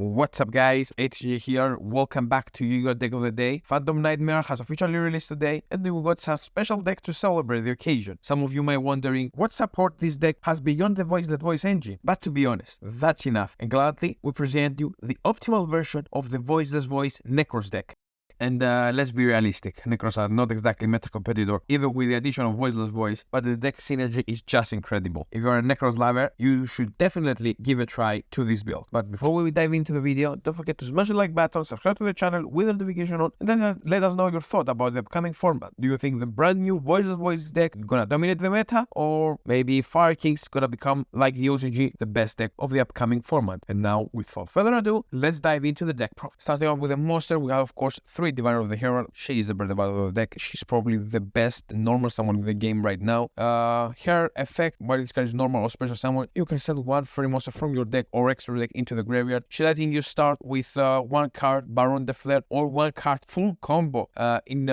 What's up guys, it's Yugioh here, welcome back to Yugioh Deck of the Day. Phantom Nightmare has officially released today and we got some special deck to celebrate the occasion. Some of you might wondering what support this deck has beyond the VOICELESS voice engine, but to be honest, that's enough. And gladly, we present you the optimal version of the VOICELESS voice Nekroz deck. And let's be realistic, Nekros are not exactly meta competitor, even with the addition of VOICELESS voice, but the deck synergy is just incredible. If you're a Nekros lover, you should definitely give a try to this build. But before we dive into the video, don't forget to smash the like button, subscribe to the channel with the notification on, and then let us know your thought about the upcoming format. Do you think the brand new VOICELESS voice deck is gonna dominate the meta, or maybe Fire King's gonna become, like the OCG, the best deck of the upcoming format? And now, without further ado, let's dive into the deck profile. Starting off with a monster, we have of course 3 Diviner of the Herald. She is the bread and butter of the deck. She's probably the best normal summon in the game right now. Her effect, whether this card is normal or special summon, you can send one free monster from your deck or extra deck into the graveyard. She's letting you start with 1 card Baron the Flare or 1 card full combo in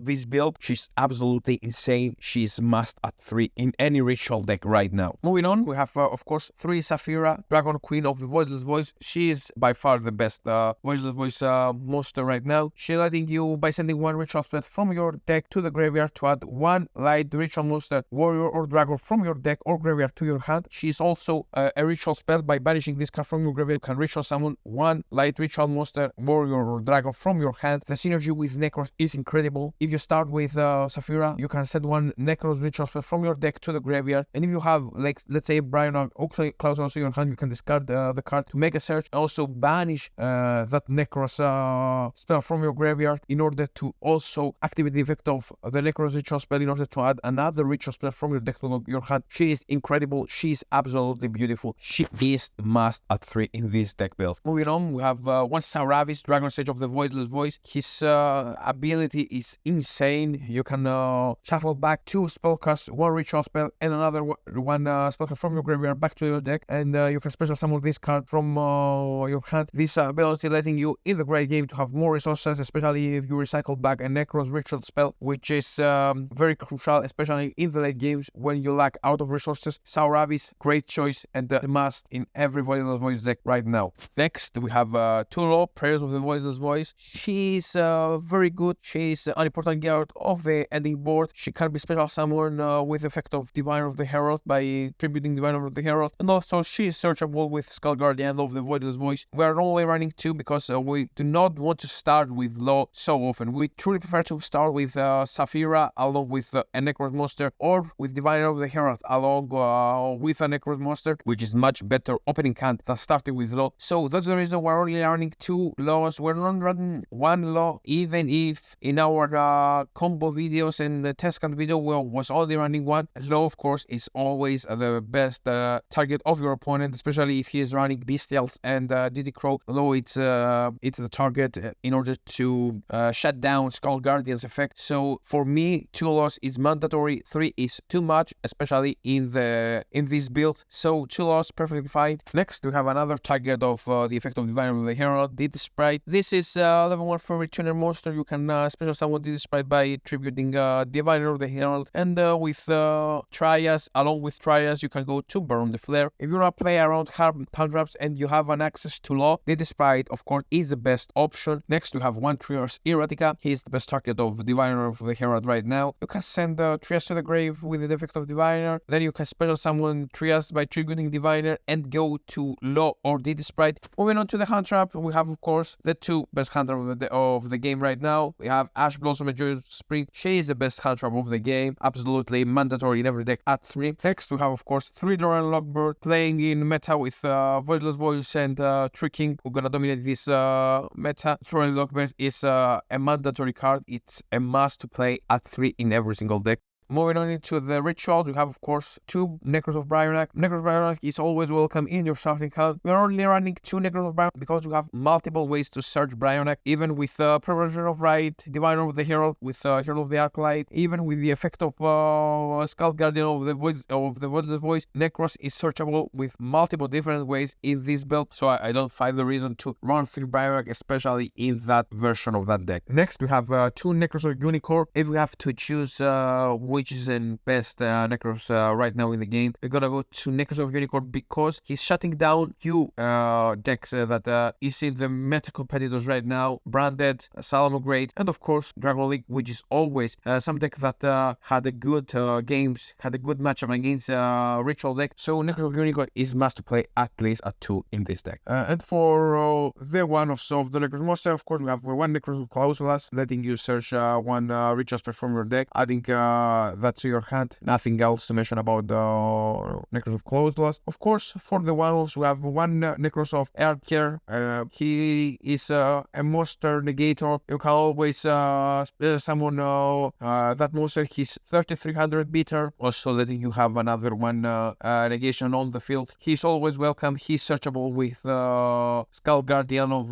this build. She's absolutely insane. She's must at 3 in any ritual deck right now. Moving on, we have of course 3 Saphira, Dragon Queen of the VOICELESS voice. She is by far the best VOICELESS voice monster right now. She's letting you by sending 1 ritual spell from your deck to the graveyard to add 1 light ritual monster, warrior or dragon from your deck or graveyard to your hand. She is also a ritual spell. By banishing this card from your graveyard, you can ritual summon 1 light ritual monster, warrior or dragon from your hand. The synergy with Nekros is incredible. If you start with Saphira, you can send 1 Nekros ritual spell from your deck to the graveyard, and if you have, like, let's say Brian or Klaus also in your hand, you can discard the card to make a search, also banish that Nekros spell from your graveyard in order to also activate the effect of the Nekros ritual spell in order to add another ritual spell from your deck to your hand. She is incredible. She is absolutely beautiful. She is must at 3 in this deck build. Moving on, we have 1 Sauravis, Dragon Sage of the VOICELESS voice. His ability is insane. You can shuffle back 2 spell cards, 1 ritual spell, and another one spell card from your graveyard back to your deck, and you can special summon this card from your hand. This ability letting you in the great game to have more resources, especially if you recycle back a Nekros ritual spell, which is very crucial, especially in the late games when you lack out of resources. Sauravis, great choice and the must in every VOICELESS voice deck right now. Next, we have Turo, Prayers of the VOICELESS voice. She's very good. She's an important guard of the ending board. She can be special summoned with effect of Diviner of the Herald by tributing Diviner of the Herald, and also she is searchable with Skull Guardian of the VOICELESS voice. We are only running 2 because we do not want to start with low so often. We truly prefer to start with Saphira along with a Nekros monster, or with Diviner of the Herald along with a Nekros monster, which is much better opening hand than starting with low. So that's the reason we're only running 2 lows. We're not running 1 low, even if in our combo videos and the test count video we was only running 1. Low, of course, is always the best target of your opponent, especially if he is running Bestials and Diddy Crow. Low, it's the target in order to shut down Skull Guardian's effect. So for me, 2 loss is mandatory, 3 is too much, especially in this build. So 2 loss perfectly fine. Next, we have another target of the effect of Diviner of the Herald, Did Sprite. This is level 1 for returner monster. You can special summon Did Sprite by tributing Diviner of the Herald, and with Trias, along with Trias, you can go to Baron the Flare. If you want to play around Handtraps and you have an access to law, Did Sprite, of course, is the best option. Next, we have 1 Trias Erratica. He is the best target of Diviner of the Herald right now. You can send Trias to the grave with the effect of Diviner, then you can special summon Trias by tributing Diviner and go to Law or Did Sprite. Moving on to the hand trap, we have of course the 2 best hand trap of the game right now. We have Ash Blossom and Joy Spring. She is the best hand trap of the game, absolutely mandatory in every deck at 3. Next, we have of course 3 Doran Lockbird playing in meta with VOICELESS voice and Tricking. We're gonna dominate this meta. Doran Lockbird is a mandatory card. It's a must to play at 3 in every single deck. Moving on into the rituals, we have of course 2 Nekros of Brionac. Nekros of Brionac is always welcome in your starting hand. We are only running 2 Nekros of Brionac because we have multiple ways to search Brionac, even with Perversion of Right, Diviner of the Herald, with Herald of the Arclight, even with the effect of Skull Guardian of the VOICELESS voice. Nekros is searchable with multiple different ways in this build, so I don't find the reason to run through Brionac, especially in that version of that deck. Next, we have 2 Nekros of Unicorn. If we have to choose which is the best Nekros right now in the game, we're gonna go to Nekros of Unicorn because he's shutting down few decks that is in the meta competitors right now, Branded, Salamo Great, and of course Dragon League, which is always some deck that had a good games, had a good matchup against Ritual deck. So Nekros of Unicorn is must to play at least a 2 in this deck. And for the one-offs of the Nekros monster, of course we have one Nekros of VOICELESS, letting you search one Ritual spell from your deck, adding that to your hand. Nothing else to mention about the Nekros of VOICELESS. Of course, for the one-offs we have one Nekros of Earthcare. He is a monster negator. You can always summon that monster. He's 3300 meter, also letting you have another one negation on the field. He's always welcome. He's searchable with Skull Guardian of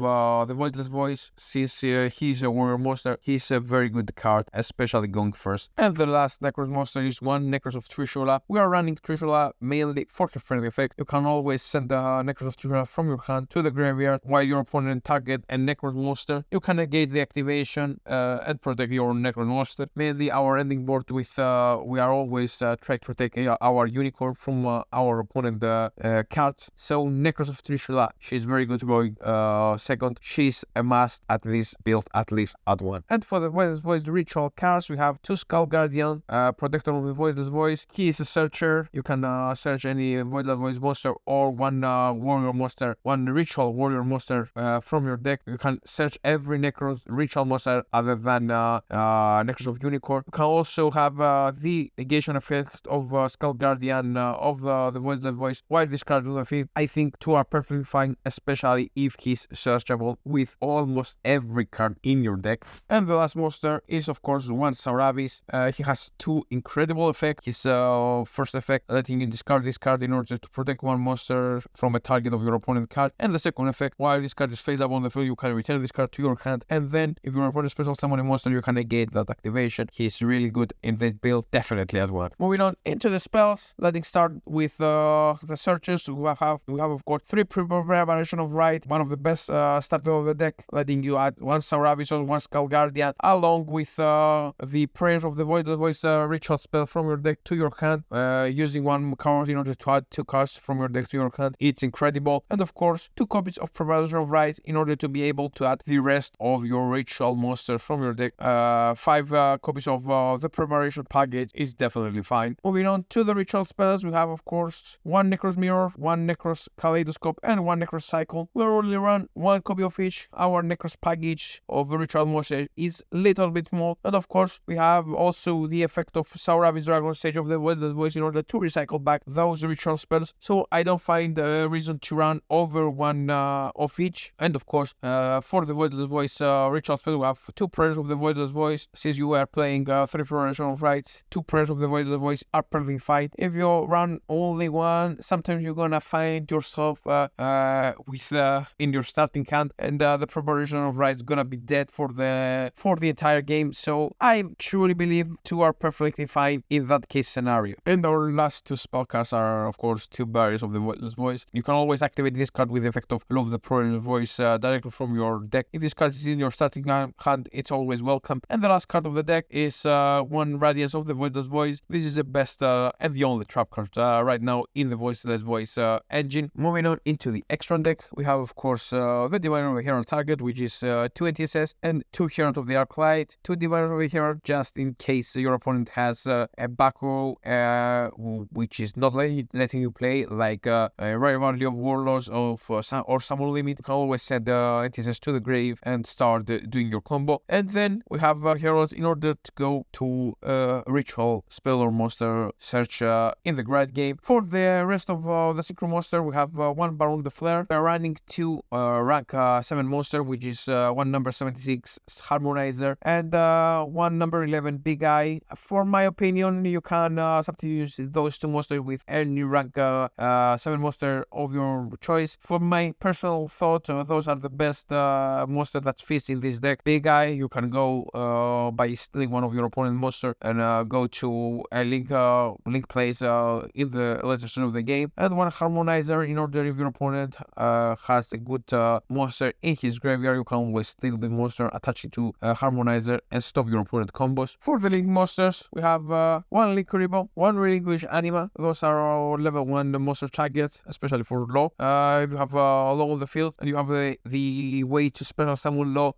the Voiceless Voice. Since he's a warrior monster, he's a very good card, especially going first. And the last Nekros monster is one Nekros of Trishula. We are running Trishula mainly for the friendly effect. You can always send the Nekros of Trishula from your hand to the graveyard while your opponent target a Nekros monster. You can negate the activation and protect your Nekros monster. Mainly our ending board with we are always trying to protect our unicorn from our opponent cards. So Nekros of Trishula, she's very good going second. She's a must at this build, at least at 1. And for the Voiceless Ritual cards, we have 2 Skull Guardian, Protector of the Voiceless Voice. He is a searcher. You can search any Voiceless Voice monster or one warrior monster, one Ritual warrior monster from your deck. You can search every Nekros Ritual monster other than Nekros of Unicorn. You can also have the negation effect of Skull Guardian of the Voiceless Voice while this card on the field. I think 2 are perfectly fine, especially if he's searchable with almost every card in your deck. And the last monster is of course one Saurabis. He has 2 incredible effects. His first effect, letting you discard this card in order to protect one monster from a target of your opponent card. And the second effect, while this card is face up on the field, you can return this card to your hand. And then if your opponent special summon a monster, you can negate that activation. He's really good in this build, definitely at 1. Moving on into the spells, letting start with the searches. We have of course 3 preparation of right, one of the best starter of the deck, letting you add one Saurabis or one Skull Guardian, along with the Prayer of the Voiceless Voice ritual spell from your deck to your hand, using one card in order to add 2 cards from your deck to your hand. It's incredible. And of course 2 copies of Preparation of Right in order to be able to add the rest of your ritual monster from your deck. 5 copies of the Preparation package is definitely fine. Moving on to the ritual spells, we have of course one Nekros Mirror, one Nekros Kaleidoscope, and one Nekros Cycle. We only run 1 copy of each. Our Nekros package of the ritual monster is little bit more. And of course we have also the effect of Saurabis Dragon Stage of the Voiceless Voice in order to recycle back those ritual spells. So I don't find a reason to run over 1 of each. And of course for the Voiceless Voice ritual spell, we have 2 prayers of the Voiceless Voice. Since you are playing 3 preparation of rights, 2 prayers of the Voiceless Voice are perfectly fine. If you run only 1, sometimes you're gonna find yourself with in your starting hand, and the preparation of rights gonna be dead for the entire game. So I truly believe 2 are perfectly fine in that case scenario. And our last 2 spell cards are of course 2 barriers of the Voiceless Voice. You can always activate this card with the effect of Love the Prayer Voice directly from your deck. If this card is in your starting hand, it's always welcome. And the last card of the deck is 1 Radiance of the Voiceless Voice. This is the best and the only trap card right now in the Voiceless Voice engine. Moving on into the extra deck, we have of course the Diviner of the Hero target, which is 2 NTSS and 2 Herald of the Arclight, 2 Diviner of the Hero just in case your opponent has a back row which is not letting you play, like a Rivalry of Warlords or Summon Limit. You can always send the NTSS to the grave and start doing your combo. And then we have Heroes in order to go to ritual spell or monster search in the grad game. For the rest of the Synchro monster, we have 1 Baron the Flare. We are running 2 rank 7 monster, which is 1 number 76 Harmonizer and 1 number 11 Big Eye. For my opinion, you can substitute those 2 monsters with any rank 7 monster of your choice. For my personal thought, those are the best monster that fits in this deck. Big Eye, you can go by stealing one of your opponent monster and go to a link place in the later stage of the game, and 1 Harmonizer in order if your opponent has a good monster in his graveyard, you can always steal the monster, attach it to Harmonizer and stop your opponent combos. For the link monsters, monsters. We have one Likuribo, one Relinquish Anima. Those are our level 1 monster targets, especially for low. If you have low on the field and you have the way to special summon low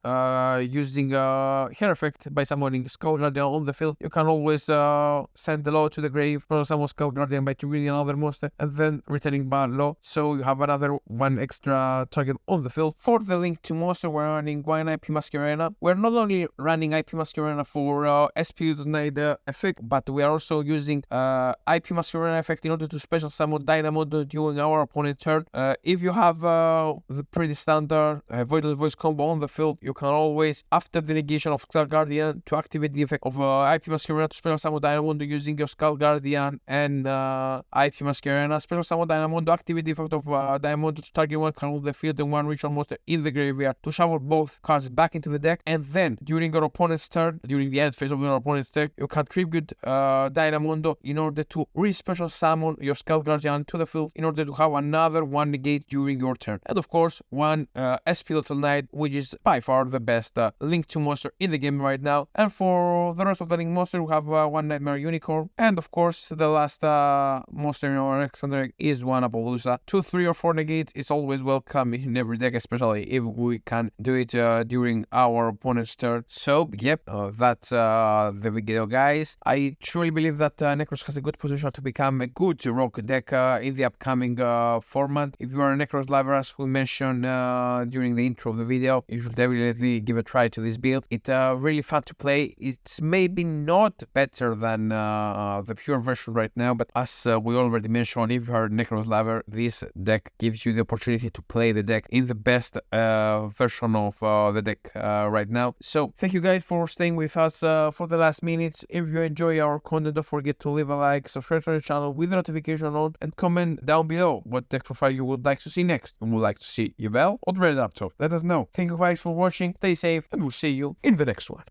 using hair effect by summoning Skull Guardian on the field, you can always send the low to the grave, special summon Skull Guardian by triggering another monster and then returning back low. So you have another one extra target on the field. For the link to monster, we're running one IP Masquerena. We're not only running IP Masquerena for SP Tonight effect, but we are also using IP Masquerena effect in order to special summon Dynamo during our opponent's turn. If you have the pretty standard Voidless Voice combo on the field, you can always, after the negation of Skull Guardian, to activate the effect of IP Masquerena to special summon Dynamo using your Skull Guardian and IP Masquerena. Special summon Dynamo to activate the effect of Dynamo to target one card on the field and one ritual monster in the graveyard to shuffle both cards back into the deck. And then during your opponent's turn, during the end phase of your opponent's deck, you can tribute Dynamondo in order to re-special summon your Skull Guardian to the field in order to have another one negate during your turn. And of course, one SP Little Knight, which is by far the best Link 2 monster in the game right now. And for the rest of the Link monster, we have one Nightmare Unicorn. And of course, the last monster in our next deck is one Appaloosa. 2, 3, or 4 negates is always welcome in every deck, especially if we can do it during our opponent's turn. So, yep, that's the video, guys. I truly believe that Nekros has a good position to become a good rogue deck in the upcoming format. If you are a Nekros lover, as we mentioned during the intro of the video, you should definitely give a try to this build. It's really fun to play. It's maybe not better than the pure version right now, but as we already mentioned, if you are a Nekros lover, this deck gives you the opportunity to play the deck in the best version of the deck right now. So thank you guys for staying with us for the last minutes. If you enjoy our content, don't forget to leave a like, subscribe to the channel with the notification on, and comment down below what deck profile you would like to see next. And would like to see Yubel or Red Raptor? Let us know. Thank you guys for watching, stay safe, and we'll see you in the next one.